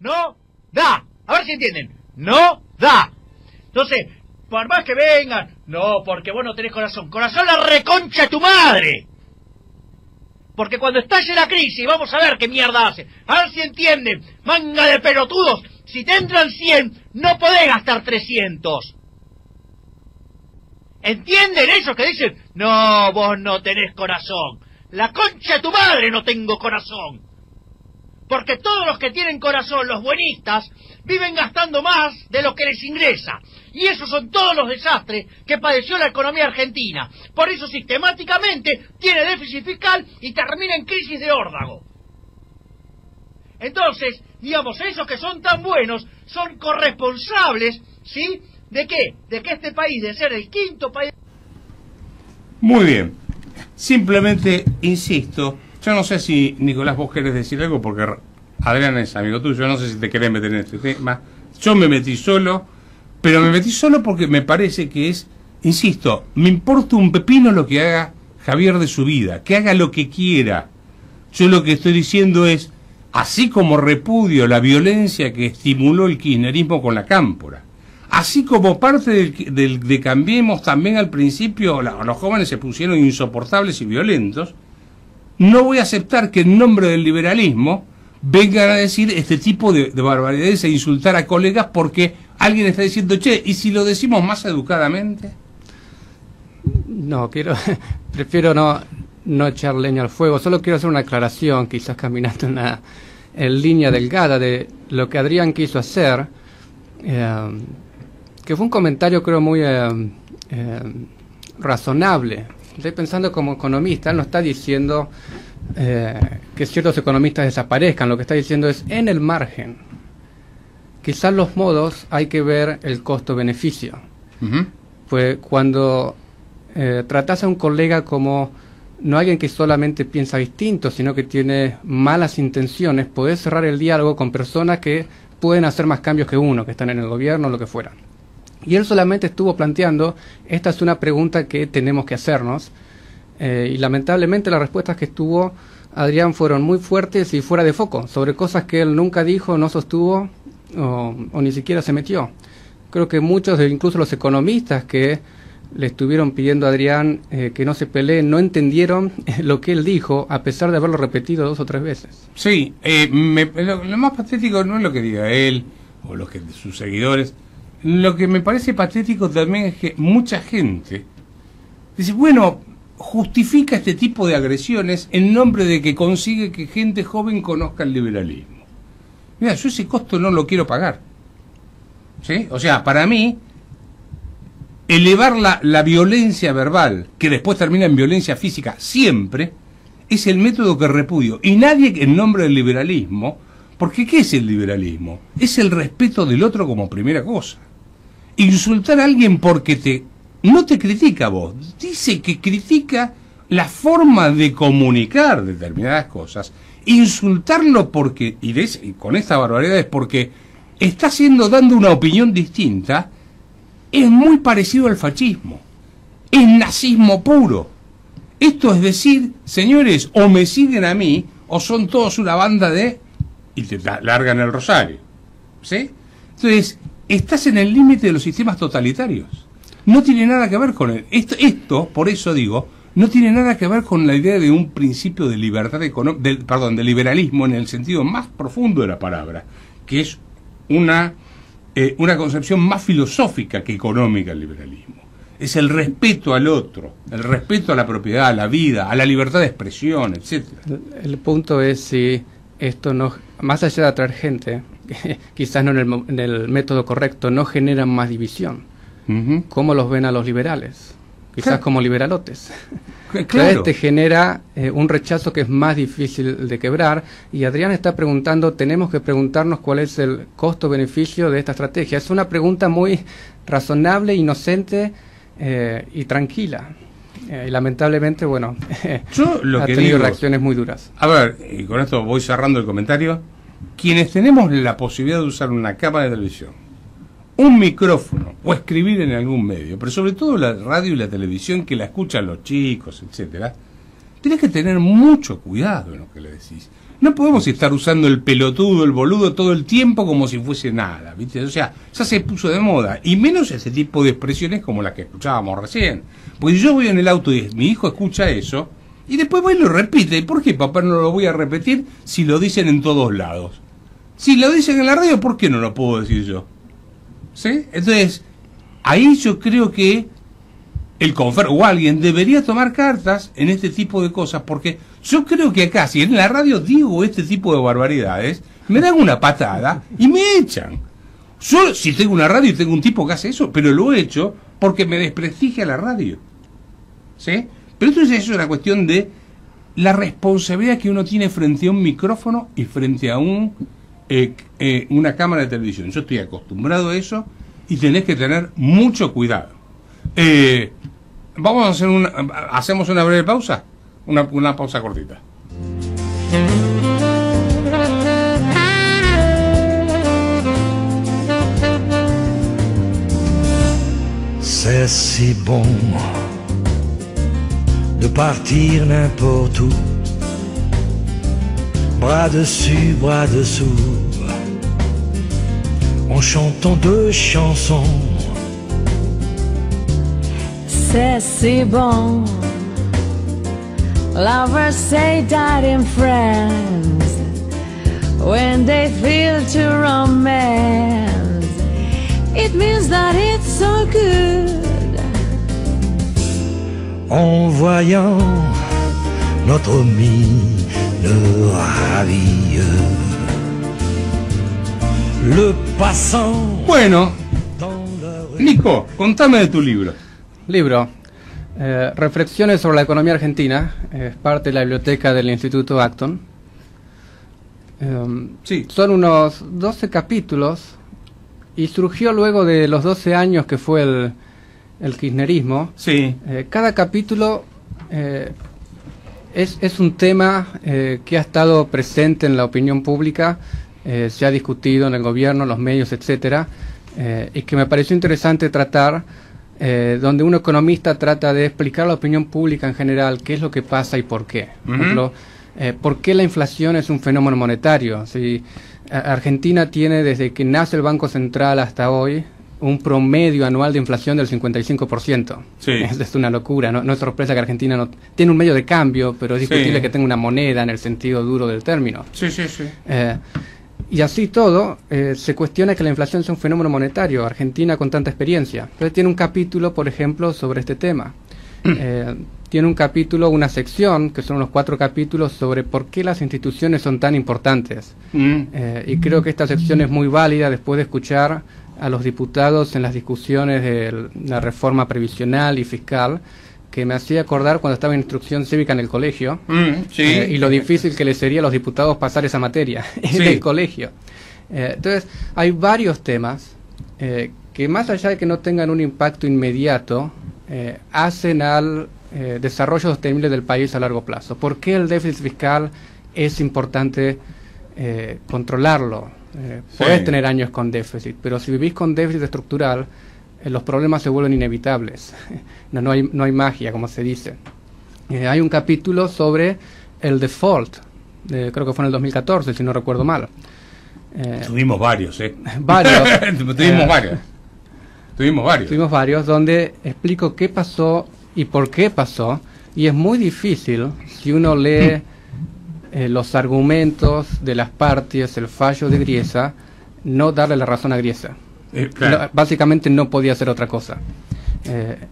no da. A ver si entienden. No da. Entonces, por más que vengan, no, porque vos no tenés corazón. Corazón la reconcha de tu madre. Porque cuando estalle la crisis, vamos a ver qué mierda hace. A ver si entienden, manga de pelotudos. Si te entran 100, no podés gastar 300. ¿Entienden ellos que dicen, no, vos no tenés corazón? La concha de tu madre no tengo corazón. Porque todos los que tienen corazón, los buenistas, viven gastando más de lo que les ingresa. Y esos son todos los desastres que padeció la economía argentina. Por eso sistemáticamente tiene déficit fiscal y termina en crisis de órdago. Entonces, digamos, esos que son tan buenos son corresponsables, ¿sí? ¿De qué? De que este país, de ser el quinto país... Muy bien. Simplemente insisto, yo no sé si, Nicolás, vos querés decir algo, porque Adrián es amigo tuyo, no sé si te querés meter en este tema. Yo me metí solo, pero me metí solo porque me parece que es, insisto, me importa un pepino lo que haga Javier de su vida, que haga lo que quiera. Yo lo que estoy diciendo es, así como repudio la violencia que estimuló el kirchnerismo con la cámpora, así como parte de Cambiemos también al principio los jóvenes se pusieron insoportables y violentos, no voy a aceptar que en nombre del liberalismo vengan a decir este tipo de barbaridades e insultar a colegas porque alguien está diciendo, che, ¿y si lo decimos más educadamente? No, prefiero no echar leña al fuego, solo quiero hacer una aclaración, quizás caminando en línea delgada de lo que Adrián quiso hacer, que fue un comentario creo muy razonable. Estoy pensando como economista, él no está diciendo que ciertos economistas desaparezcan, lo que está diciendo es en el margen. Quizás los modos hay que ver el costo-beneficio. Pues cuando tratás a un colega como no alguien que solamente piensa distinto, sino que tiene malas intenciones, podés cerrar el diálogo con personas que pueden hacer más cambios que uno, que están en el gobierno o lo que fuera. Y él solamente estuvo planteando, esta es una pregunta que tenemos que hacernos, y lamentablemente las respuestas que estuvo Adrián fueron muy fuertes y fuera de foco, sobre cosas que él nunca dijo, no sostuvo, o ni siquiera se metió. Creo que muchos, incluso los economistas que le estuvieron pidiendo a Adrián que no se pelee, no entendieron lo que él dijo, a pesar de haberlo repetido 2 o 3 veces. Sí, lo más patético no es lo que diga él, o sus seguidores. Lo que me parece patético también es que mucha gente dice, bueno, justifica este tipo de agresiones en nombre de que consigue que gente joven conozca el liberalismo. Mira, yo ese costo no lo quiero pagar. ¿Sí? O sea, para mí, elevar la violencia verbal, que después termina en violencia física, siempre, es el método que repudio. Y nadie en nombre del liberalismo, porque ¿qué es el liberalismo? Es el respeto del otro como primera cosa. Insultar a alguien porque no te critica a vos, dice que critica la forma de comunicar determinadas cosas, insultarlo porque, y con esta barbaridad es porque está dando una opinión distinta, es muy parecido al fascismo, es nazismo puro. Esto es decir, señores, o me siguen a mí, o son todos una banda de... y te largan el rosario, ¿sí? Entonces, estás en el límite de los sistemas totalitarios. No tiene nada que ver con esto, por eso digo, no tiene nada que ver con la idea de un principio de libertad de liberalismo en el sentido más profundo de la palabra, que es una concepción más filosófica que económica el liberalismo. Es el respeto al otro, el respeto a la propiedad, a la vida, a la libertad de expresión, etcétera. El punto es si esto no, más allá de atraer gente, quizás no en el método correcto, no generan más división. ¿Cómo los ven a los liberales? Quizás claro, como liberalotes. Claro. Te genera un rechazo que es más difícil de quebrar, y Adrián está preguntando, tenemos que preguntarnos cuál es el costo-beneficio de esta estrategia. Es una pregunta muy razonable, inocente y tranquila. Y lamentablemente, bueno, ha tenido reacciones muy duras. A ver, y con esto voy cerrando el comentario. Quienes tenemos la posibilidad de usar una cámara de televisión, un micrófono o escribir en algún medio, pero sobre todo la radio y la televisión que la escuchan los chicos, etcétera, tenés que tener mucho cuidado en lo que le decís. no podemos estar usando el pelotudo, el boludo todo el tiempo como si fuese nada, ¿viste? O sea, ya se puso de moda, y menos ese tipo de expresiones como las que escuchábamos recién. Porque yo voy en el auto y mi hijo escucha eso, y después va y lo repite. ¿Y por qué, papá, no lo voy a repetir si lo dicen en todos lados? Si lo dicen en la radio, ¿por qué no lo puedo decir yo? ¿Sí? Entonces, ahí yo creo que el Confer o alguien debería tomar cartas en este tipo de cosas, porque yo creo que acá, si en la radio digo este tipo de barbaridades, me dan una patada y me echan. Yo, si tengo una radio y tengo un tipo que hace eso, pero lo he hecho porque me desprestigia la radio. ¿Sí? Pero entonces eso es una cuestión de la responsabilidad que uno tiene frente a un micrófono y frente a una cámara de televisión. Yo estoy acostumbrado a eso y tenés que tener mucho cuidado. Vamos a hacer hacemos una breve pausa, una pausa cortita. C'est si bon de partir n'importe où, bras dessus, bras dessous, en chantant deux chansons. C'est si bon, lovers say that in friends, when they feel to romance, it means that it's so good. En voyant notre mine ravie, le passant. Bueno, Nico, contame de tu libro. Libro, Reflexiones sobre la economía argentina, es parte de la biblioteca del Instituto Acton. Sí. Son unos 12 capítulos y surgió luego de los 12 años que fue el kirchnerismo. Sí. Cada capítulo es un tema que ha estado presente en la opinión pública, se ha discutido en el gobierno, los medios, etcétera, y que me pareció interesante tratar, donde un economista trata de explicar a la opinión pública en general qué es lo que pasa y por qué. Por ejemplo, ¿por qué la inflación es un fenómeno monetario? Si Argentina tiene desde que nace el Banco Central hasta hoy un promedio anual de inflación del 55%. Sí. Es una locura, no es sorpresa que Argentina no tiene un medio de cambio, pero es discutible que tenga una moneda en el sentido duro del término. Sí, sí, sí. Y así todo, se cuestiona que la inflación sea un fenómeno monetario, Argentina con tanta experiencia. Entonces tiene un capítulo, por ejemplo, sobre este tema. Tiene un capítulo, una sección, que son unos 4 capítulos, sobre por qué las instituciones son tan importantes. Y creo que esta sección es muy válida después de escuchar a los diputados en las discusiones de la reforma previsional y fiscal, que me hacía acordar cuando estaba en instrucción cívica en el colegio, sí. Y lo difícil que les sería a los diputados pasar esa materia en el colegio. Entonces, hay varios temas que más allá de que no tengan un impacto inmediato, hacen al desarrollo sostenible del país a largo plazo. ¿Por qué el déficit fiscal es importante controlarlo? Puedes tener años con déficit, pero si vivís con déficit estructural, los problemas se vuelven inevitables. No hay magia, como se dice. Hay un capítulo sobre el default, creo que fue en el 2014, si no recuerdo mal. Tuvimos varios, Varios. Tuvimos varios, donde explico qué pasó y por qué pasó, y es muy difícil, si uno lee los argumentos de las partes, el fallo de Griesa, no darle la razón a Griesa. Claro. Básicamente no podía hacer otra cosa.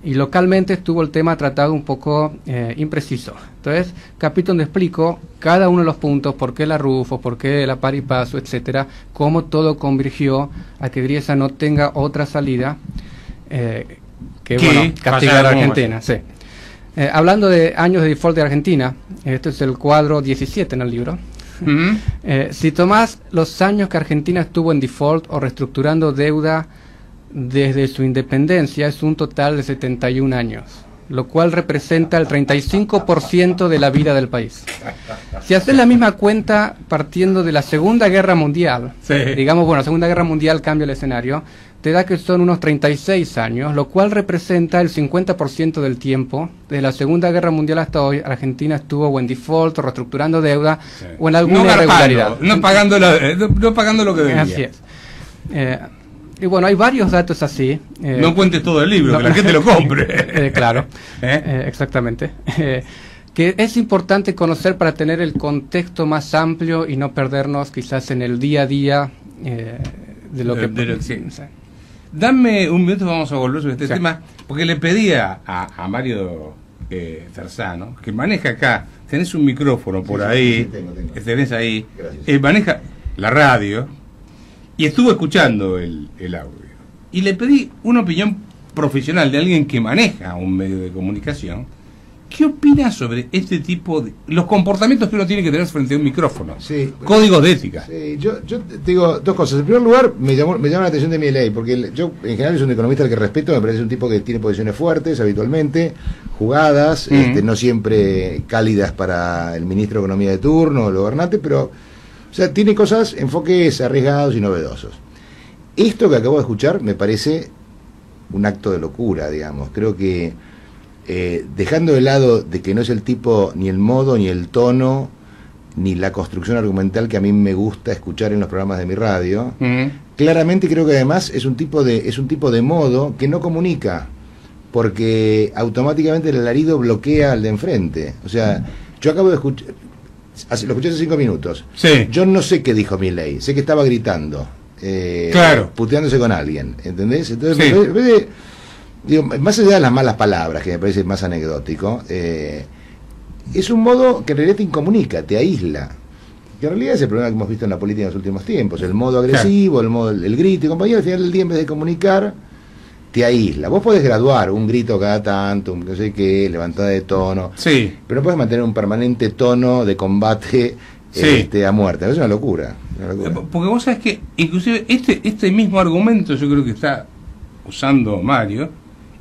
Y localmente estuvo el tema tratado un poco impreciso. Entonces, capítulo donde explico cada uno de los puntos, por qué la Rufo, por qué la Par y Paso, etcétera, cómo todo convergió a que Griesa no tenga otra salida que bueno, castigar a Argentina. Sí. Hablando de años de default de Argentina, este es el cuadro 17 en el libro. Si tomás los años que Argentina estuvo en default o reestructurando deuda desde su independencia, es un total de 71 años, lo cual representa el 35% de la vida del país. Si haces la misma cuenta partiendo de la Segunda Guerra Mundial, digamos, bueno, la Segunda Guerra Mundial cambia el escenario, te da que son unos 36 años, lo cual representa el 50% del tiempo. Desde la Segunda Guerra Mundial hasta hoy, Argentina estuvo o en default, o reestructurando deuda, o en alguna irregularidad. No pagando lo que debía. Así es. Y bueno, hay varios datos así. No cuentes todo el libro, que la gente lo compre. Claro, exactamente. Que es importante conocer para tener el contexto más amplio y no perdernos quizás en el día a día de lo que... Sí. Dame un minuto, vamos a volver sobre este tema, porque le pedía a Mario Ferzano, que maneja acá, tenés un micrófono por ahí, tengo. tenés ahí, Gracias. maneja la radio, y estuvo escuchando el audio. Y le pedí una opinión profesional de alguien que maneja un medio de comunicación. ¿Qué opina sobre este tipo de... los comportamientos que uno tiene que tener frente a un micrófono? Sí. Códigos de ética. Sí, yo te digo dos cosas. En primer lugar, me llama la atención de Milei, porque yo en general es un economista al que respeto, me parece un tipo que tiene posiciones fuertes habitualmente, jugadas, no siempre cálidas para el ministro de Economía de turno, el gobernante, pero o sea, tiene cosas, enfoques arriesgados y novedosos. Esto que acabo de escuchar me parece un acto de locura, digamos. Creo que dejando de lado de que no es el tipo, ni el modo, ni el tono, ni la construcción argumental que a mí me gusta escuchar en los programas de mi radio, claramente creo que además es un tipo de modo que no comunica, porque automáticamente el alarido bloquea al de enfrente. O sea, yo acabo de escuchar, lo escuché hace 5 minutos. Sí. Yo no sé qué dijo Milei, sé que estaba gritando, Claro. puteándose con alguien, ¿entendés? Entonces, Sí. digo, más allá de las malas palabras, que me parece más anecdótico, es un modo que en realidad te incomunica, te aísla. Que en realidad es el problema que hemos visto en la política en los últimos tiempos. El modo agresivo, el modo, el grito y compañía, al final del día, en vez de comunicar, te aísla. Vos podés graduar un grito cada tanto, un no sé qué, levantada de tono, Sí. pero no podés mantener un permanente tono de combate a muerte. Es una locura. Porque vos sabés que inclusive este mismo argumento yo creo que está usando Mario,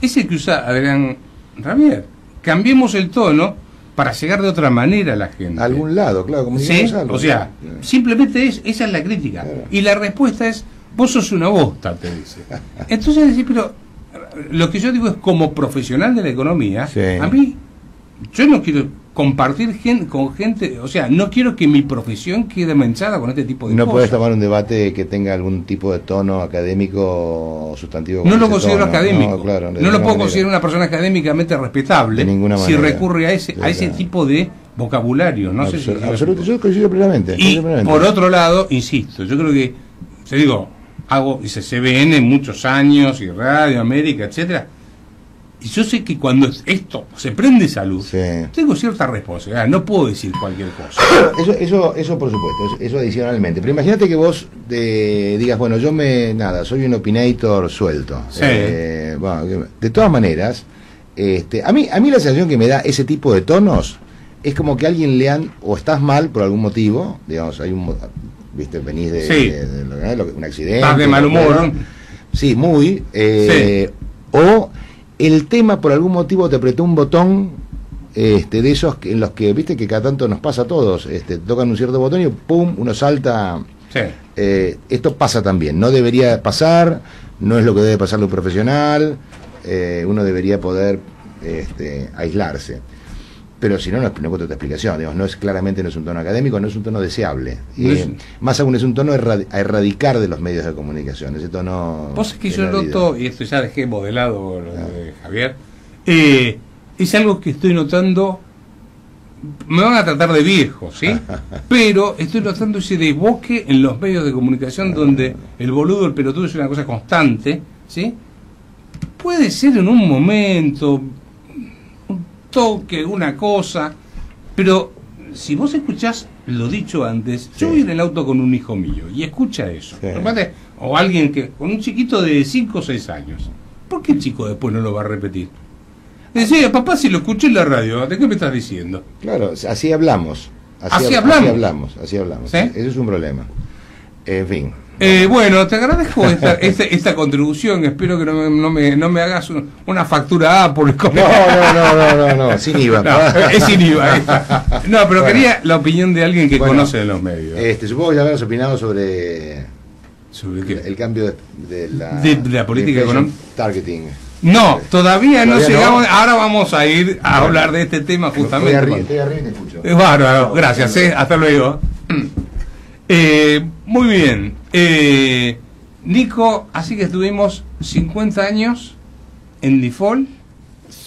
es el que usa Adrián Ramier. Cambiemos el tono para llegar de otra manera a la gente. A algún lado, claro, como ¿Sí? O sea, simplemente esa es la crítica. Claro. Y la respuesta es, vos sos una bosta, te dice. Entonces decir, pero lo que yo digo es, como profesional de la economía, Sí. a mí, yo no quiero compartir con gente, o sea, no quiero que mi profesión quede manchada con este tipo de No cosas. podés tomar un debate que tenga algún tipo de tono académico o sustantivo. No con lo ese considero tono. académico. No, claro, de no lo ninguna puedo manera. considerar una persona académicamente respetable De ninguna si manera. recurre a ese tipo de vocabulario. No sé si Absoluto, yo coincido plenamente. Y coincido plenamente. por otro lado, insisto, yo creo que, te digo, hice CBN muchos años y Radio América, etcétera. Y yo sé que cuando esto se prende esa luz, Sí. tengo cierta responsabilidad, no puedo decir cualquier cosa. Eso por supuesto, eso adicionalmente. Pero imagínate que vos digas, bueno, soy un opinator suelto. Sí. Bueno, de todas maneras, a mí la sensación que me da ese tipo de tonos es como que a alguien o estás mal por algún motivo, digamos, viste, venís de un accidente. Estás de mal humor. ¿no? Sí, muy. Sí. O el tema por algún motivo te apretó un botón de esos en los que, viste, que cada tanto nos pasa a todos, tocan un cierto botón y pum, uno salta. Sí. Esto pasa también, no debería pasar, no es lo que debe pasarle un profesional, uno debería poder aislarse. Pero si no encuentro otra explicación, digamos, claramente no es un tono académico, no es un tono deseable. Más aún es un tono a erradicar de los medios de comunicación, ese tono... Vos es que de yo la vida. noto, y esto ya dejé modelado lo de Javier, es algo que estoy notando, me van a tratar de viejo, ¿sí? Pero estoy notando ese desboque en los medios de comunicación donde el boludo, el pelotudo es una cosa constante, ¿sí? Puede ser en un momento, un toque, una cosa, pero si vos escuchás lo dicho antes, yo voy en el auto con un hijo mío y escucha eso, Sí. o alguien con un chiquito de 5 o 6 años, ¿por qué el chico después no lo va a repetir? Decía, papá, si lo escuché en la radio, ¿de qué me estás diciendo? Claro, así hablamos. Así hablamos. Así hablamos. ¿Sí? Ese es un problema. En fin. Bueno, te agradezco esta contribución. Espero que no me hagas una factura A por el No, sin IVA. No, es sin IVA. No, pero Bueno. quería la opinión de alguien que Bueno, conoce de los medios. Supongo que ya habrás opinado sobre ¿Sobre qué? El cambio de la política económica. Targeting. No, todavía no Todavía llegamos. no. Ahora vamos a ir a hablar de este tema justamente. Estoy arriba y te escucho. Bárbaro, gracias, hasta luego. Muy bien. Nico, así que estuvimos 50 años en default.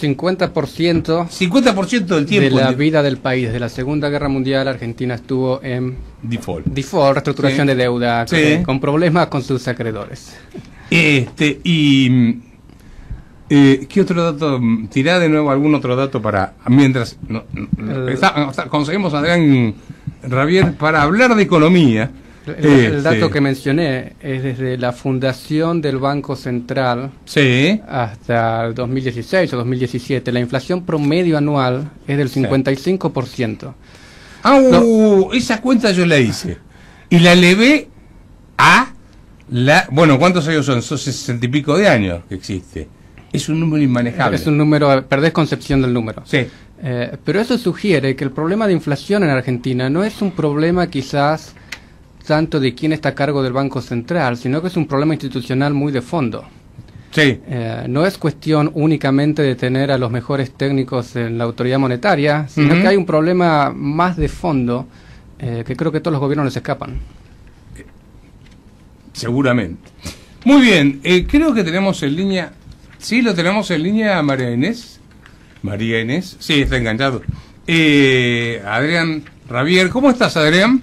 50% del tiempo. de la vida del país. Desde la Segunda Guerra Mundial, Argentina estuvo en Default, reestructuración de deuda, Sí. con problemas con sus acreedores. ¿Qué otro dato? Tirá de nuevo algún otro dato para mientras conseguimos a Adrián Ravier para hablar de economía. El dato que mencioné es desde la fundación del Banco Central Sí. hasta el 2016 o 2017. La inflación promedio anual es del 55%. Esa cuenta yo la hice. Y la elevé a la... Bueno, ¿cuántos años son? Son 60 y pico de años que existe. Es un número inmanejable. Es un número, perdés concepción del número. Sí. Pero eso sugiere que el problema de inflación en Argentina no es un problema quizás tanto de quién está a cargo del Banco Central, sino que es un problema institucional muy de fondo. Sí. No es cuestión únicamente de tener a los mejores técnicos en la autoridad monetaria, sino que hay un problema más de fondo que creo que todos los gobiernos les escapan. Seguramente. Muy bien, creo que tenemos en línea... Sí, lo tenemos en línea a María Inés. María Inés, sí, está enganchado. Adrián Ravier, ¿cómo estás, Adrián?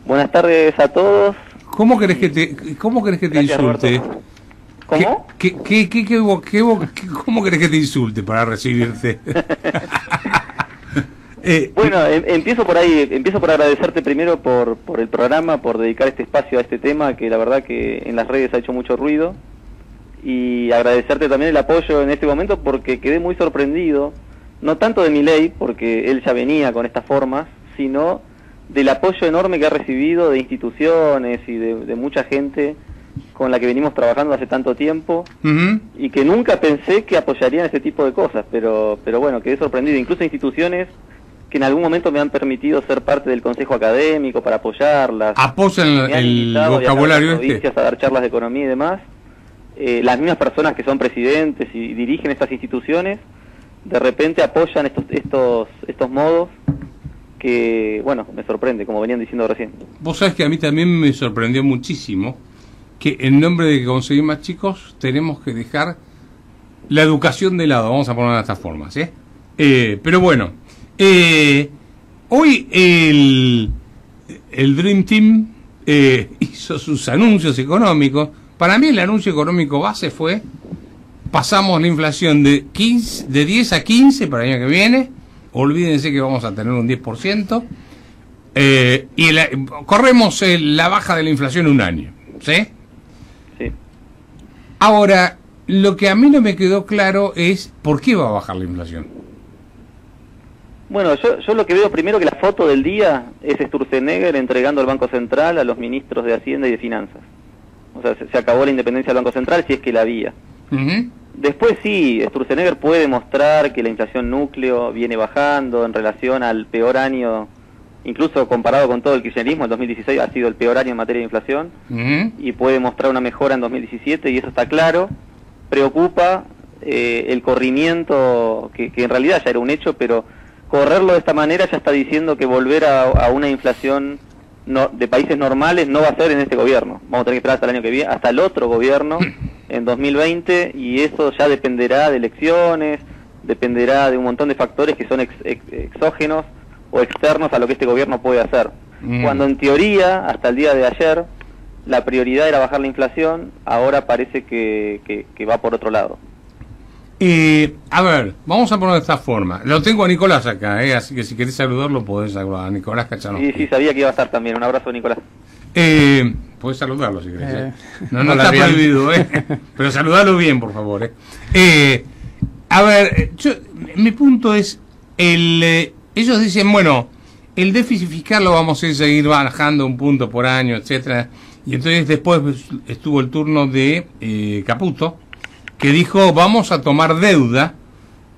Buenas tardes a todos. ¿Cómo querés que te Gracias, insulte? Roberto. ¿Cómo? ¿Cómo querés que te insulte para recibirte? Bueno, empiezo por ahí, empiezo por agradecerte primero por el programa, por dedicar este espacio a este tema que la verdad que en las redes ha hecho mucho ruido, y agradecerte también el apoyo en este momento porque quedé muy sorprendido, no tanto de Milei, porque él ya venía con estas formas, sino del apoyo enorme que ha recibido de instituciones y de mucha gente con la que venimos trabajando hace tanto tiempo, y que nunca pensé que apoyarían este tipo de cosas, pero bueno, quedé sorprendido. Incluso instituciones que en algún momento me han permitido ser parte del consejo académico para apoyarlas. Apoyan Me han el invitado a viajar vocabulario a las provincias a dar charlas de economía y demás. Las mismas personas que son presidentes y dirigen estas instituciones, de repente apoyan estos modos que, bueno, me sorprende, como venían diciendo recién. Vos sabés que a mí también me sorprendió muchísimo que en nombre de que conseguir más chicos tenemos que dejar la educación de lado, vamos a ponerlo de estas formas, pero bueno, hoy el Dream Team hizo sus anuncios económicos. Para mí el anuncio económico base fue: pasamos la inflación de 10 a 15 para el año que viene, olvídense que vamos a tener un 10%, y corremos la baja de la inflación un año, ¿sí? Sí. Ahora, lo que a mí no me quedó claro es por qué va a bajar la inflación. Bueno, yo lo que veo primero que la foto del día es Sturzenegger entregando al Banco Central a los ministros de Hacienda y de Finanzas. O sea, se acabó la independencia del Banco Central si es que la había. Después sí, Sturzenegger puede mostrar que la inflación núcleo viene bajando en relación al peor año, incluso comparado con todo el kirchnerismo. El 2016 ha sido el peor año en materia de inflación, y puede mostrar una mejora en 2017, y eso está claro. Preocupa el corrimiento, que en realidad ya era un hecho, pero correrlo de esta manera ya está diciendo que volver a una inflación de países normales no va a ser en este gobierno. Vamos a tener que esperar hasta el año que viene, hasta el otro gobierno en 2020, y eso ya dependerá de elecciones, dependerá de un montón de factores que son exógenos o externos a lo que este gobierno puede hacer. Cuando en teoría, hasta el día de ayer, la prioridad era bajar la inflación, ahora parece que va por otro lado. A ver, vamos a ponerlo de esta forma. Lo tengo a Nicolás acá, así que si querés saludarlo podés saludar a Nicolás Cachanovsky. Sí, sabía que iba a estar también. Un abrazo, Nicolás. Podés saludarlo si querés. No hola, está bien. prohibido, pero saludalo bien, por favor. A ver, mi punto es, ellos dicen, bueno, el déficit fiscal lo vamos a seguir bajando un punto por año, etcétera. Y entonces después estuvo el turno de Caputo, que dijo: vamos a tomar deuda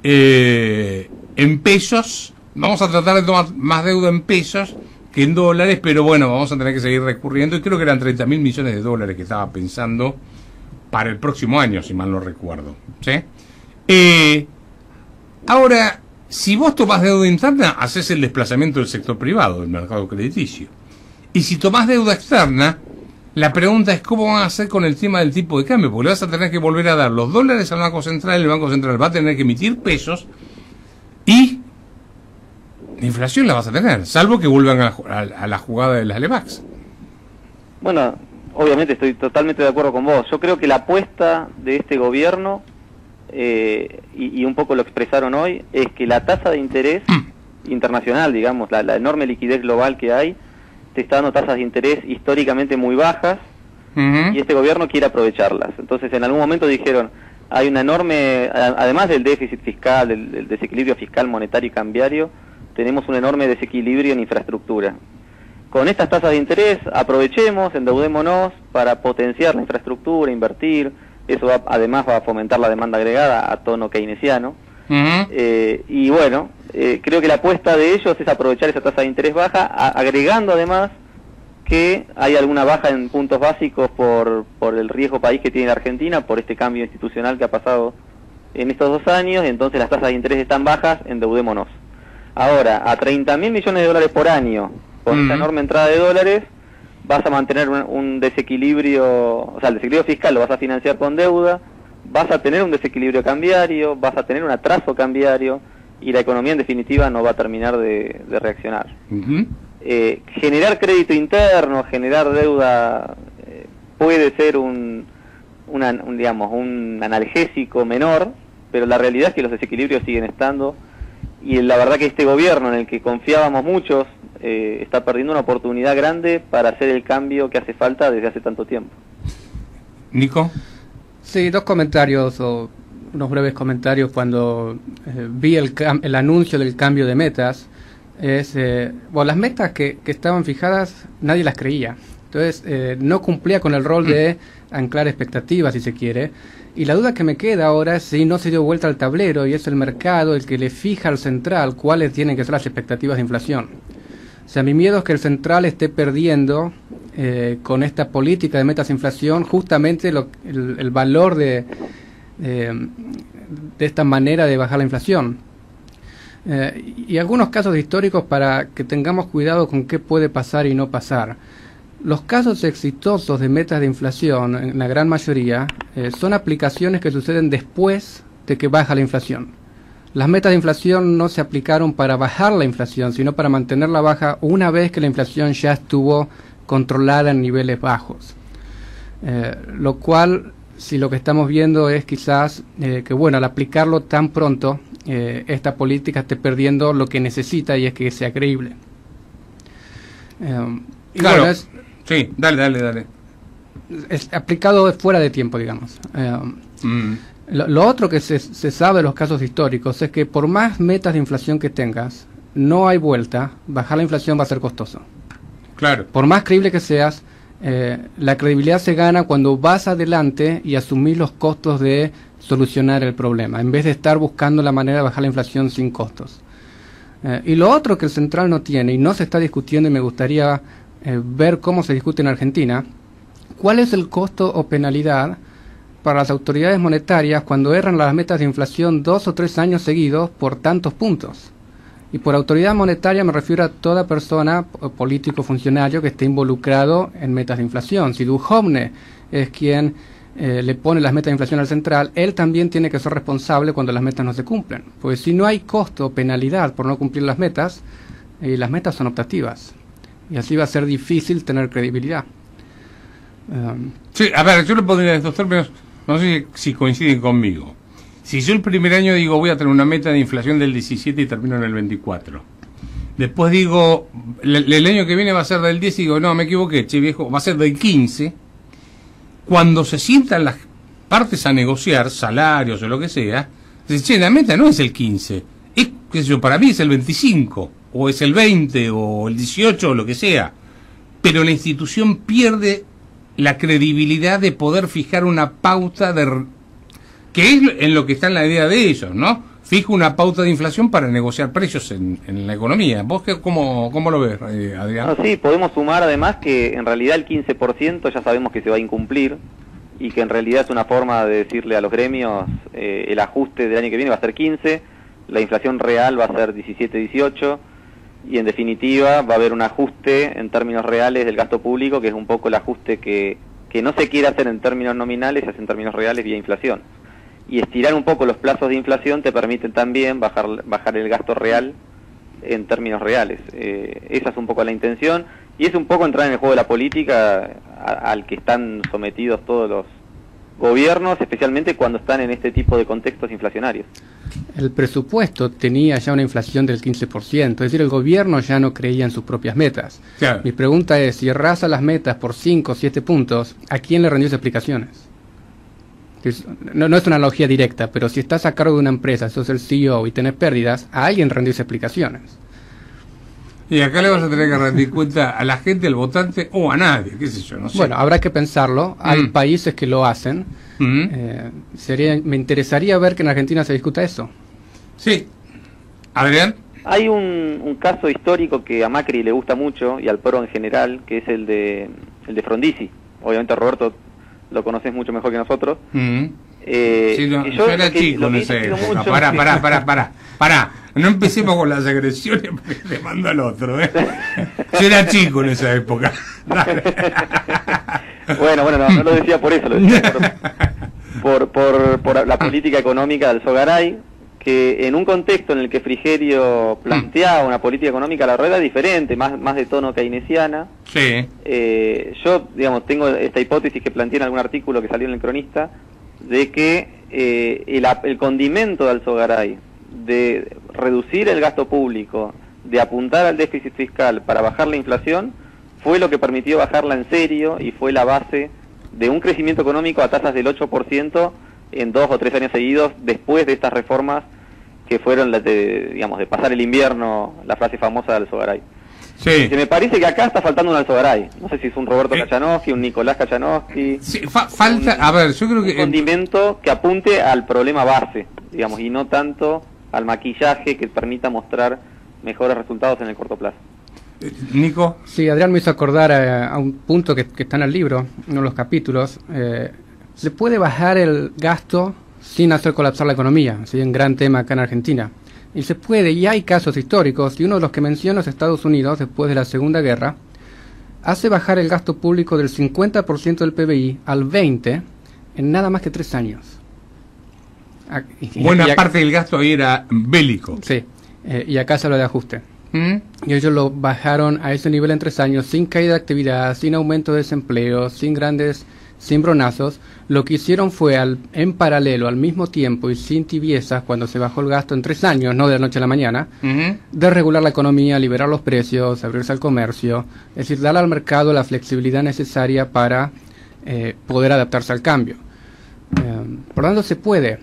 en pesos, vamos a tratar de tomar más deuda en pesos que en dólares, pero bueno, vamos a tener que seguir recurriendo, y creo que eran 30.000 millones de dólares que estaba pensando para el próximo año, si mal no recuerdo, ¿sí? Ahora, si vos tomás deuda interna, haces el desplazamiento del sector privado, del mercado crediticio. Y si tomás deuda externa, la pregunta es cómo van a hacer con el tema del tipo de cambio, porque le vas a tener que volver a dar los dólares al Banco Central, el Banco Central va a tener que emitir pesos, y la inflación la vas a tener, salvo que vuelvan a la jugada de las LEVAX. Bueno, obviamente estoy totalmente de acuerdo con vos. Yo creo que la apuesta de este gobierno, y un poco lo expresaron hoy, es que la tasa de interés internacional, digamos, la enorme liquidez global que hay, te está dando tasas de interés históricamente muy bajas, y este gobierno quiere aprovecharlas. Entonces, en algún momento dijeron, hay una enorme, además del déficit fiscal, del desequilibrio fiscal, monetario y cambiario, tenemos un enorme desequilibrio en infraestructura. Con estas tasas de interés, aprovechemos, endeudémonos para potenciar la infraestructura, invertir. Eso además va a fomentar la demanda agregada a tono keynesiano. Y bueno, creo que la apuesta de ellos es aprovechar esa tasa de interés baja, agregando además que hay alguna baja en puntos básicos por el riesgo país que tiene la Argentina, por este cambio institucional que ha pasado en estos 2 años, entonces las tasas de interés están bajas, endeudémonos. Ahora, a 30.000 millones de dólares por año, con esta enorme entrada de dólares, vas a mantener un desequilibrio, o sea, el desequilibrio fiscal lo vas a financiar con deuda, vas a tener un desequilibrio cambiario, vas a tener un atraso cambiario, y la economía en definitiva no va a terminar de reaccionar. Generar crédito interno, generar deuda, puede ser un analgésico menor, pero la realidad es que los desequilibrios siguen estando, y la verdad que este gobierno en el que confiábamos muchos está perdiendo una oportunidad grande para hacer el cambio que hace falta desde hace tanto tiempo. Nico. Sí, 2 comentarios o unos breves comentarios cuando vi el anuncio del cambio de metas. Bueno, las metas que estaban fijadas nadie las creía, entonces no cumplía con el rol de anclar expectativas, si se quiere, y la duda que me queda ahora es si no se dio vuelta al tablero y es el mercado el que le fija al central cuáles tienen que ser las expectativas de inflación. O sea, mi miedo es que el central esté perdiendo con esta política de metas de inflación justamente el valor de esta manera de bajar la inflación. Y algunos casos históricos para que tengamos cuidado con qué puede pasar y no pasar. Los casos exitosos de metas de inflación, en la gran mayoría, son aplicaciones que suceden después de que baja la inflación. Las metas de inflación no se aplicaron para bajar la inflación, sino para mantenerla baja una vez que la inflación ya estuvo controlada en niveles bajos. Lo cual, si lo que estamos viendo es quizás que, bueno, al aplicarlo tan pronto, esta política esté perdiendo lo que necesita, y es que sea creíble. Claro, bueno, sí, dale. Es aplicado fuera de tiempo, digamos. Lo otro que se sabe de los casos históricos es que por más metas de inflación que tengas, no hay vuelta, bajar la inflación va a ser costoso. Claro. Por más creíble que seas, la credibilidad se gana cuando vas adelante y asumís los costos de solucionar el problema, en vez de estar buscando la manera de bajar la inflación sin costos. Y lo otro que el central no tiene y no se está discutiendo, y me gustaría ver cómo se discute en Argentina, ¿cuál es el costo o penalidad para las autoridades monetarias cuando erran las metas de inflación 2 o 3 años seguidos por tantos puntos? Y por autoridad monetaria me refiero a toda persona, político, funcionario que esté involucrado en metas de inflación. Si Duhovne es quien le pone las metas de inflación al central, él también tiene que ser responsable cuando las metas no se cumplen. Pues si no hay costo o penalidad por no cumplir las metas son optativas. Y así va a ser difícil tener credibilidad. Sí, a ver, yo le pondría en estos términos, no sé si coinciden conmigo. Si yo el primer año digo voy a tener una meta de inflación del 17 y termino en el 24. Después digo, el año que viene va a ser del 10 y digo, no, me equivoqué, che viejo, va a ser del 15. Cuando se sientan las partes a negociar salarios o lo que sea, dicen, che, la meta no es el 15, es, qué sé yo, para mí es el 25, o es el 20, o el 18, o lo que sea. Pero la institución pierde la credibilidad de poder fijar una pauta que es en lo que está en la idea de ellos, ¿no? fija una pauta de inflación para negociar precios en la economía. ¿Vos cómo lo ves, Adrián? No, sí, podemos sumar además que en realidad el 15% ya sabemos que se va a incumplir y que en realidad es una forma de decirle a los gremios el ajuste del año que viene va a ser 15%, la inflación real va a ser 17-18%, y en definitiva va a haber un ajuste en términos reales del gasto público, que es un poco el ajuste que no se quiere hacer en términos nominales, se hace en términos reales vía inflación. Y estirar un poco los plazos de inflación te permiten también bajar el gasto real en términos reales. Esa es un poco la intención, y es un poco entrar en el juego de la política al que están sometidos todos los gobiernos, especialmente cuando están en este tipo de contextos inflacionarios. El presupuesto tenía ya una inflación del 15%, es decir, el gobierno ya no creía en sus propias metas. Claro. Mi pregunta es, si arrasa las metas por 5 o 7 puntos, ¿a quién le rendió explicaciones? No es una analogía directa, pero si estás a cargo de una empresa, sos el CEO y tenés pérdidas, a alguien rendís explicaciones. Y acá le vas a tener que rendir cuenta a la gente, al votante o a nadie, qué sé yo, no sé. Bueno, habrá que pensarlo. Hay países que lo hacen. Me interesaría ver que en Argentina se discuta eso. Sí. Adrián. Hay un caso histórico que a Macri le gusta mucho y al PRO en general, que es el de Frondizi. Obviamente, Roberto, lo conoces mucho mejor que nosotros. Sí, yo era chico en esa época. Pará. No empecemos con las agresiones porque te mando al otro. Yo era chico en esa época. Bueno, no lo decía por eso, lo decía por la política económica del Alzogaray, que en un contexto en el que Frigerio planteaba una política económica a la rueda diferente, más de tono keynesiana. Sí. Yo, digamos, tengo esta hipótesis que planteé en algún artículo que salió en El Cronista, de que el condimento de Alzogaray de reducir el gasto público, de apuntar al déficit fiscal para bajar la inflación, fue lo que permitió bajarla en serio y fue la base de un crecimiento económico a tasas del 8% en 2 o 3 años seguidos después de estas reformas que fueron las de pasar el invierno, la frase famosa de Alzogaray. Sí. Que me parece que acá está faltando un Alzogaray. No sé si es un Roberto Kachanowski, un Nicolás Kachanowski. Sí, falta, a ver, yo creo que... Un condimento que apunte al problema base, digamos, y no tanto al maquillaje que permita mostrar mejores resultados en el corto plazo. Nico. Sí, Adrián me hizo acordar a un punto que está en el libro, uno de los capítulos. Se puede bajar el gasto sin hacer colapsar la economía, ¿sí? Un gran tema acá en Argentina. Y se puede, y hay casos históricos, y uno de los que menciono es Estados Unidos, después de la Segunda Guerra, hace bajar el gasto público del 50% del PBI al 20% en nada más que 3 años. Buena parte del gasto ahí era bélico. Sí, y acá se lo de ajuste. Y ellos lo bajaron a ese nivel en 3 años, sin caída de actividad, sin aumento de desempleo, sin grandes cimbronazos. Lo que hicieron fue, en paralelo, al mismo tiempo y sin tibiezas, cuando se bajó el gasto en 3 años, no de la noche a la mañana, desregular la economía, liberar los precios, abrirse al comercio, es decir, darle al mercado la flexibilidad necesaria para poder adaptarse al cambio. Por lo tanto, se puede,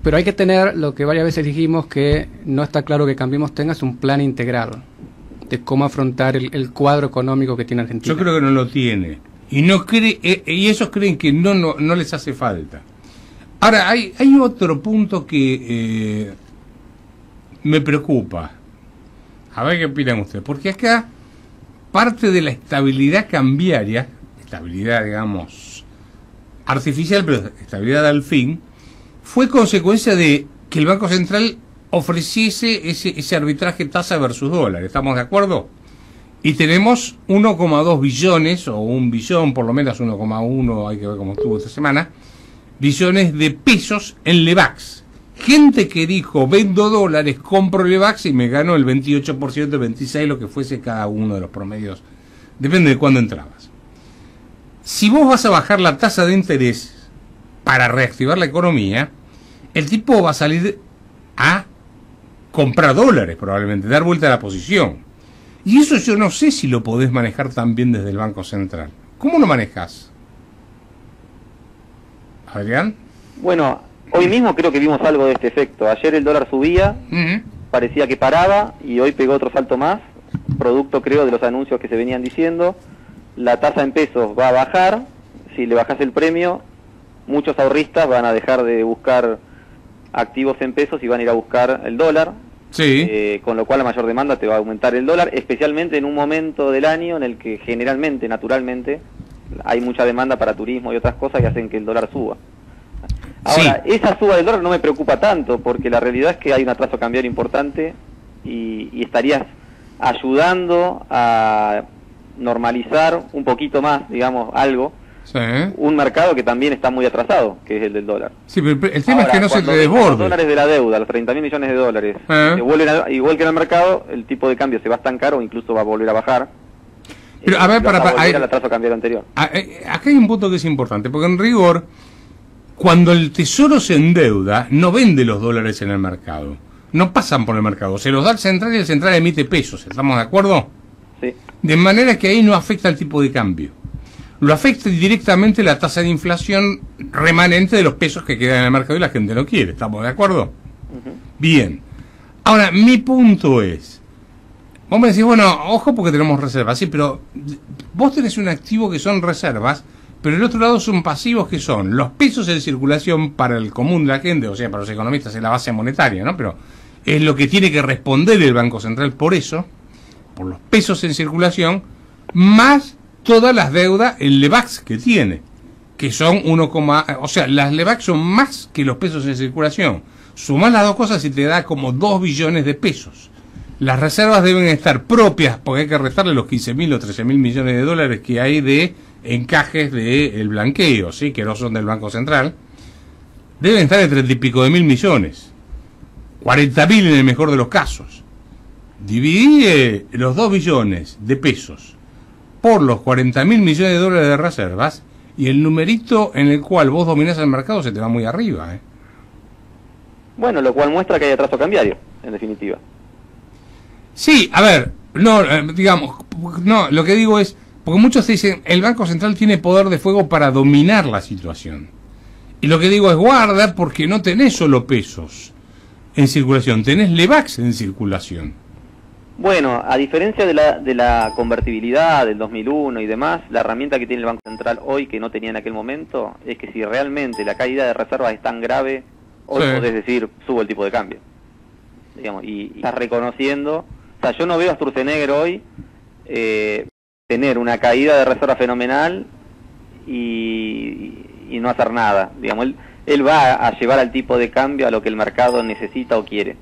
pero hay que tener lo que varias veces dijimos, que no está claro que Cambiemos tengas un plan integral de cómo afrontar el cuadro económico que tiene Argentina. Yo creo que no lo tiene. Y y ellos creen que no les hace falta. Ahora, hay otro punto que me preocupa. A ver qué opinan ustedes. Porque acá parte de la estabilidad cambiaria, estabilidad, digamos, artificial, pero estabilidad al fin, fue consecuencia de que el Banco Central ofreciese ese arbitraje tasa versus dólar. ¿Estamos de acuerdo? Y tenemos 1,2 billones, o 1 billón, por lo menos 1,1, hay que ver cómo estuvo esta semana, billones de pesos en Lebacs. Gente que dijo, vendo dólares, compro Lebacs y me gano el 28%, el 26%, lo que fuese cada uno de los promedios. Depende de cuándo entrabas. Si vos vas a bajar la tasa de interés para reactivar la economía, el tipo va a salir a comprar dólares probablemente, dar vuelta a la posición. Y eso yo no sé si lo podés manejar también desde el Banco Central. ¿Cómo lo manejás? ¿Adrián? Bueno, hoy mismo creo que vimos algo de este efecto. Ayer el dólar subía, parecía que paraba, y hoy pegó otro salto más, producto creo de los anuncios que se venían diciendo. La tasa en pesos va a bajar. Si le bajás el premio, muchos ahorristas van a dejar de buscar activos en pesos y van a ir a buscar el dólar. Sí. Con lo cual la mayor demanda te va a aumentar el dólar, especialmente en un momento del año en el que generalmente, naturalmente, hay mucha demanda para turismo y otras cosas que hacen que el dólar suba. Ahora, esa suba del dólar no me preocupa tanto, porque la realidad es que hay un atraso cambiario importante y estarías ayudando a normalizar un poquito más, digamos, algo, un mercado que también está muy atrasado, que es el del dólar. Sí, pero el tema es que no se te desborde. Los dólares de la deuda, los 30.000 millones de dólares, se vuelven igual que en el mercado, el tipo de cambio se va a estancar o incluso va a volver a bajar. Pero a ver, al atraso cambiario anterior. Acá hay un punto que es importante, porque en rigor, cuando el Tesoro se endeuda, no vende los dólares en el mercado. No pasan por el mercado, se los da al central y el central emite pesos, ¿estamos de acuerdo? Sí. De manera que ahí no afecta el tipo de cambio. Lo afecta directamente la tasa de inflación remanente de los pesos que quedan en el mercado y la gente no quiere, ¿estamos de acuerdo? Bien. Ahora, mi punto es, vos me decís, bueno, ojo porque tenemos reservas, sí, pero vos tenés un activo que son reservas, pero el otro lado son pasivos que son los pesos en circulación para el común de la gente, o sea, para los economistas es la base monetaria, ¿no? Pero es lo que tiene que responder el Banco Central por eso, por los pesos en circulación, más todas las deudas, el LEVAX que tiene, que son o sea, las LEVAX son más que los pesos en circulación. Sumás las dos cosas y te da como 2 billones de pesos. Las reservas deben estar propias, porque hay que restarle los 15.000 o 13.000 millones de dólares que hay de encajes del blanqueo, ¿sí? Que no son del Banco Central. Deben estar de 30 y pico de mil millones. 40.000 en el mejor de los casos. Dividí los 2 billones de pesos por los 40.000 millones de dólares de reservas y el numerito en el cual vos dominás el mercado se te va muy arriba. Bueno, lo cual muestra que hay atraso cambiario, en definitiva. Sí, a ver, no, digamos, no, lo que digo es, porque muchos te dicen, el Banco Central tiene poder de fuego para dominar la situación. Y lo que digo es, guarda, porque no tenés solo pesos en circulación, tenés LEVAX en circulación. Bueno, a diferencia de la convertibilidad del 2001 y demás, la herramienta que tiene el Banco Central hoy que no tenía en aquel momento es que si realmente la caída de reservas es tan grave, hoy podés decir, subo el tipo de cambio. Digamos, y estás reconociendo, o sea, yo no veo a Sturzenegger hoy tener una caída de reserva fenomenal y no hacer nada. Digamos, él va a llevar al tipo de cambio a lo que el mercado necesita o quiere.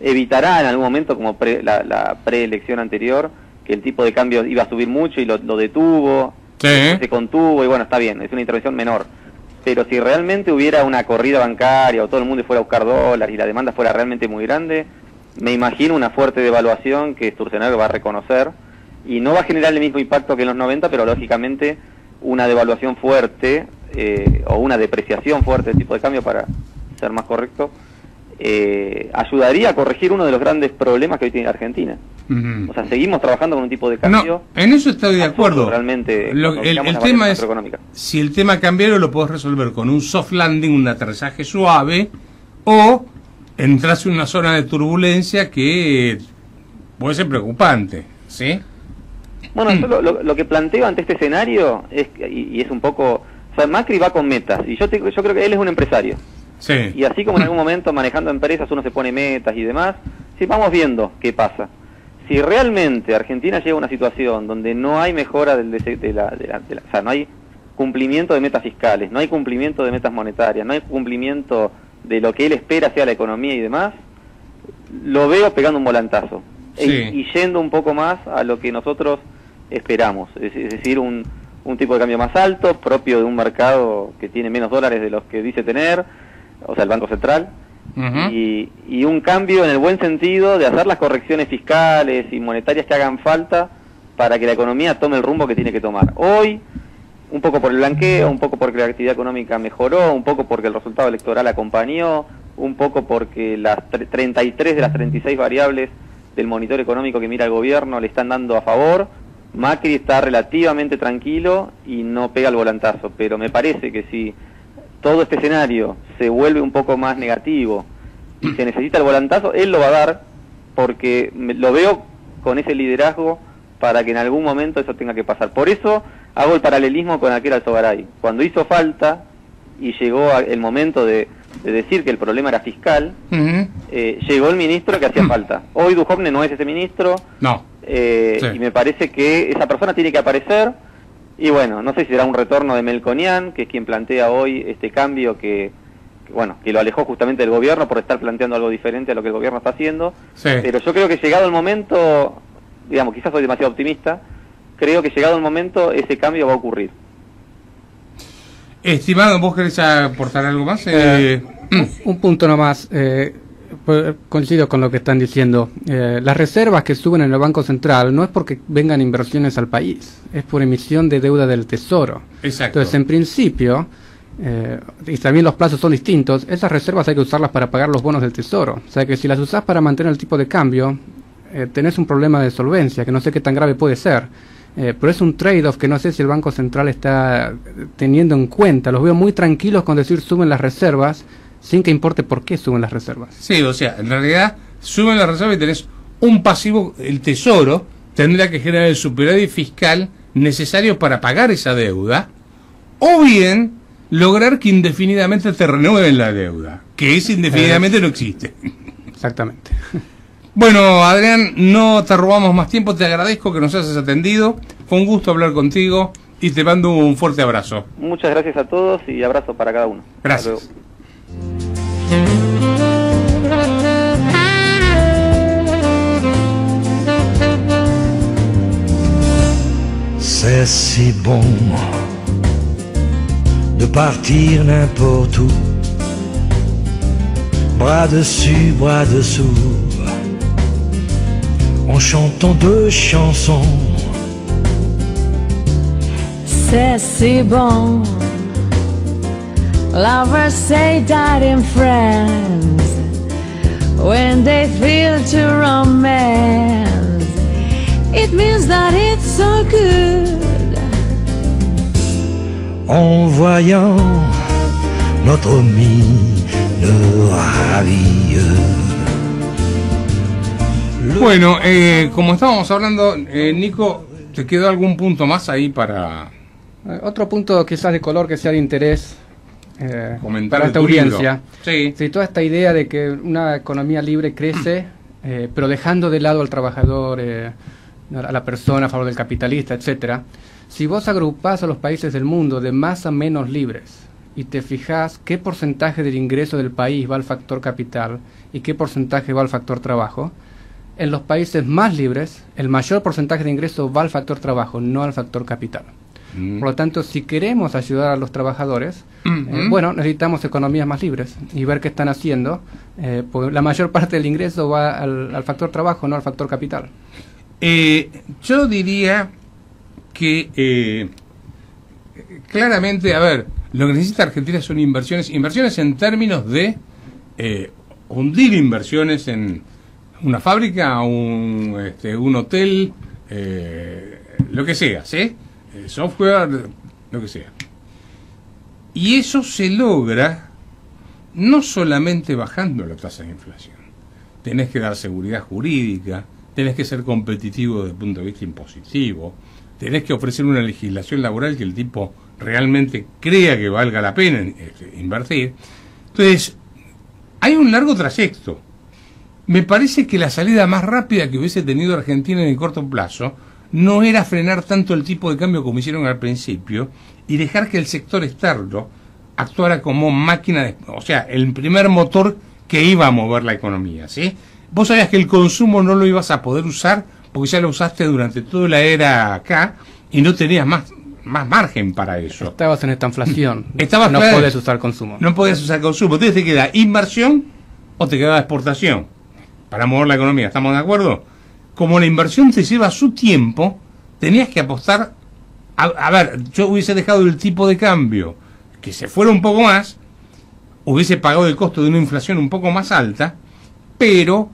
Evitará en algún momento, como la preelección anterior, que el tipo de cambio iba a subir mucho y lo detuvo, se contuvo, y bueno, está bien, es una intervención menor. Pero si realmente hubiera una corrida bancaria o todo el mundo fuera a buscar dólares y la demanda fuera realmente muy grande, me imagino una fuerte devaluación que Sturzenegger va a reconocer y no va a generar el mismo impacto que en los 90, pero lógicamente una devaluación fuerte o una depreciación fuerte del tipo de cambio, para ser más correcto, ayudaría a corregir uno de los grandes problemas que hoy tiene Argentina. O sea, seguimos trabajando con un tipo de cambio. No, en eso estoy de acuerdo. Realmente, el tema es si el tema cambiario lo podés resolver con un soft landing, un aterrizaje suave, o entras en una zona de turbulencia que puede ser preocupante, ¿sí? Bueno, yo lo que planteo ante este escenario es, y es un poco, o sea, Macri va con metas, y yo creo que él es un empresario. Sí. Y así como en algún momento manejando empresas uno se pone metas y demás, sí, vamos viendo qué pasa. Si realmente Argentina llega a una situación donde no hay mejora o sea, no hay cumplimiento de metas fiscales, no hay cumplimiento de metas monetarias, no hay cumplimiento de lo que él espera sea la economía y demás, lo veo pegando un volantazo. Y yendo un poco más a lo que nosotros esperamos, es decir, un tipo de cambio más alto, propio de un mercado que tiene menos dólares de los que dice tener, o sea, el Banco Central, y un cambio en el buen sentido de hacer las correcciones fiscales y monetarias que hagan falta para que la economía tome el rumbo que tiene que tomar. Hoy, un poco por el blanqueo, un poco porque la actividad económica mejoró, un poco porque el resultado electoral acompañó, un poco porque las 33 de las 36 variables del monitor económico que mira el gobierno le están dando a favor. Macri está relativamente tranquilo y no pega el volantazo, pero me parece que si todo este escenario se vuelve un poco más negativo y se necesita el volantazo, él lo va a dar, porque lo veo con ese liderazgo para que en algún momento eso tenga que pasar. Por eso hago el paralelismo con aquel Alzogaray. Cuando hizo falta y llegó el momento de de decir que el problema era fiscal, llegó el ministro que hacía falta. Hoy Duhovne no es ese ministro. No. Y me parece que esa persona tiene que aparecer. Y bueno, no sé si será un retorno de Melconian, que es quien plantea hoy este cambio que lo alejó justamente del gobierno por estar planteando algo diferente a lo que el gobierno está haciendo. Sí. Pero yo creo que llegado el momento, digamos, quizás soy demasiado optimista, creo que llegado el momento ese cambio va a ocurrir. Estimado, ¿vos querés aportar algo más? Un punto nomás. Coincido con lo que están diciendo. Las reservas que suben en el Banco Central no es porque vengan inversiones al país, es por emisión de deuda del Tesoro. Exacto. Entonces, en principio, y también los plazos son distintos, esas reservas hay que usarlas para pagar los bonos del Tesoro. O sea que si las usás para mantener el tipo de cambio, tenés un problema de solvencia, que no sé qué tan grave puede ser. Pero es un trade-off que no sé si el Banco Central está teniendo en cuenta. Los veo muy tranquilos con decir suben las reservas, sin que importe por qué suben las reservas. Sí, o sea, en realidad suben las reservas y tenés un pasivo, el Tesoro tendrá que generar el superávit fiscal necesario para pagar esa deuda, o bien lograr que indefinidamente te renueven la deuda, que es indefinidamente no existe. Exactamente. Bueno, Adrián, no te robamos más tiempo, te agradezco que nos hayas atendido, fue un gusto hablar contigo y te mando un fuerte abrazo. Muchas gracias a todos y abrazo para cada uno. Gracias. C'est si bon de partir n'importe où, bras dessus, bras dessous, en chantant deux chansons. C'est si bon. Lovers say that in friends when they feel to romance. It means that it's so good. En voyant notre mine ravie. Bueno, como estábamos hablando, Nico, ¿te quedó algún punto más ahí para Otro punto quizás de color que sea de interés comentar para esta tu libro? audiencia? Sí. Sí, toda esta idea de que una economía libre crece, pero dejando de lado al trabajador, a la persona a favor del capitalista, etcétera. Si vos agrupás a los países del mundo de más a menos libres y te fijás qué porcentaje del ingreso del país va al factor capital y qué porcentaje va al factor trabajo, en los países más libres el mayor porcentaje de ingreso va al factor trabajo, no al factor capital. Por lo tanto, si queremos ayudar a los trabajadores, bueno, necesitamos economías más libres y ver qué están haciendo, porque la mayor parte del ingreso va al factor trabajo, no al factor capital. Yo diría que claramente, a ver, lo que necesita Argentina son inversiones en términos de hundir inversiones en una fábrica, un hotel, lo que sea, ¿sí? Software, lo que sea. Y eso se logra no solamente bajando la tasa de inflación. Tenés que dar seguridad jurídica, tenés que ser competitivo desde el punto de vista impositivo, tenés que ofrecer una legislación laboral que el tipo realmente crea que valga la pena invertir. Entonces, hay un largo trayecto. Me parece que la salida más rápida que hubiese tenido Argentina en el corto plazo no era frenar tanto el tipo de cambio como hicieron al principio y dejar que el sector externo actuara como máquina, o sea, el primer motor que iba a mover la economía, ¿sí? Vos sabías que el consumo no lo ibas a poder usar porque ya lo usaste durante toda la era acá y no tenías más margen para eso. Estabas en esta inflación. No podés usar consumo. No podías usar consumo. Entonces te queda inversión o te queda exportación para mover la economía. ¿Estamos de acuerdo? Como la inversión te lleva su tiempo, tenías que apostar. A ver, yo hubiese dejado el tipo de cambio que se fuera un poco más, hubiese pagado el costo de una inflación un poco más alta, pero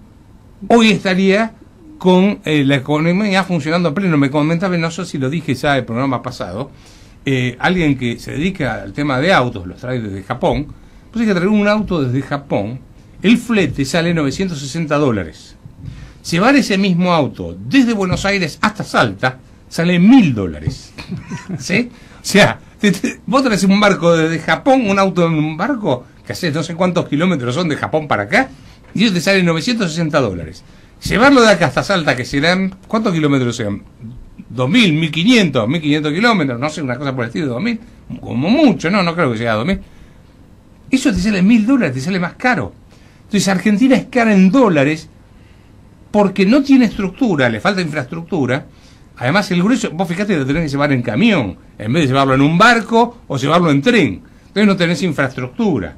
hoy estaría con la economía funcionando a pleno. Me comentaba, no sé si lo dije ya el programa pasado, alguien que se dedica al tema de autos, los trae desde Japón. Pues hay que traer un auto desde Japón, el flete sale $960. Llevar ese mismo auto desde Buenos Aires hasta Salta sale $1.000. ¿Sí? O sea, vos traes un barco desde Japón, un auto en un barco que haces no sé cuántos kilómetros son de Japón para acá, y eso te sale $960. Llevarlo de acá hasta Salta, que serán, ¿cuántos kilómetros sean? 2.000, 1.500, 1.500 kilómetros, no sé, una cosa por el estilo, 2.000, como mucho, no creo que llegue a 2.000. Eso te sale $1.000, te sale más caro. Entonces Argentina es cara en dólares porque no tiene estructura, le falta infraestructura. Además el grueso, vos fijate, lo tenés que llevar en camión, en vez de llevarlo en un barco o llevarlo en tren. Entonces no tenés infraestructura.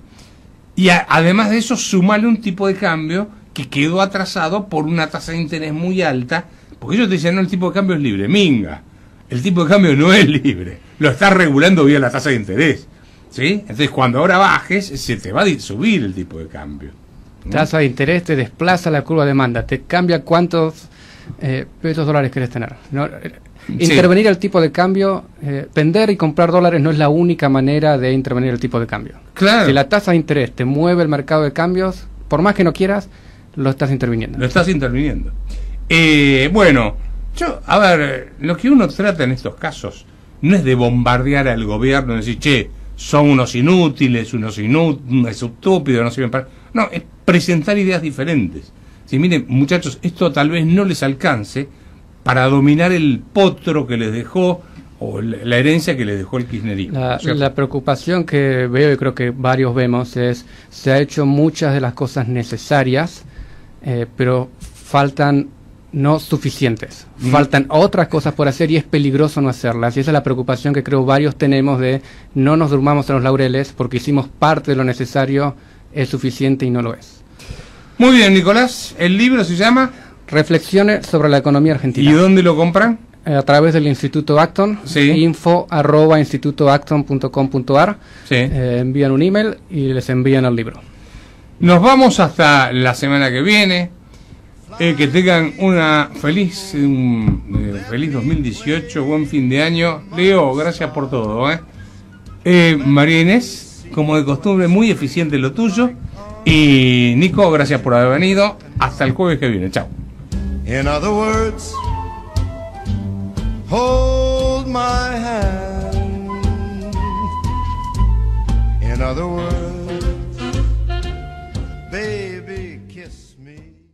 Y además de eso, sumale un tipo de cambio que quedó atrasado por una tasa de interés muy alta, porque ellos te dicen, no, el tipo de cambio es libre. Minga, el tipo de cambio no es libre, lo está regulando vía la tasa de interés, ¿sí? Entonces cuando ahora bajes, se te va a subir el tipo de cambio, ¿no? Tasa de interés te desplaza la curva de demanda, te cambia cuántos pesos, dólares querés tener, ¿no? Intervenir el tipo de cambio, vender y comprar dólares no es la única manera de intervenir el tipo de cambio. Claro. Si la tasa de interés te mueve el mercado de cambios, por más que no quieras, lo estás interviniendo. Lo estás interviniendo. Bueno, a ver, lo que uno trata en estos casos no es de bombardear al gobierno, de decir, che, son unos inútiles, unos estúpidos, no sirven para... No, es presentar ideas diferentes. Si miren, muchachos, esto tal vez no les alcance para dominar el potro que les dejó, o la herencia que les dejó el kirchnerismo. La preocupación que veo, y creo que varios vemos, es se ha hecho muchas de las cosas necesarias, pero faltan no suficientes. Faltan otras cosas por hacer y es peligroso no hacerlas. Y esa es la preocupación que creo varios tenemos de no nos durmamos en los laureles porque hicimos parte de lo necesario, es suficiente y no lo es. Muy bien, Nicolás. El libro se llama Reflexiones sobre la economía argentina. ¿Y dónde lo compran? A través del Instituto Acton, sí. info@institutoacton.com.ar. Sí. Envían un email y les envían el libro. Nos vamos hasta la semana que viene. Que tengan una feliz 2018, buen fin de año. Leo, gracias por todo. María Inés, como de costumbre, muy eficiente lo tuyo. Y Nico, gracias por haber venido. Hasta el jueves que viene. Chao. In other words, hold my hand. In other words, baby, kiss me.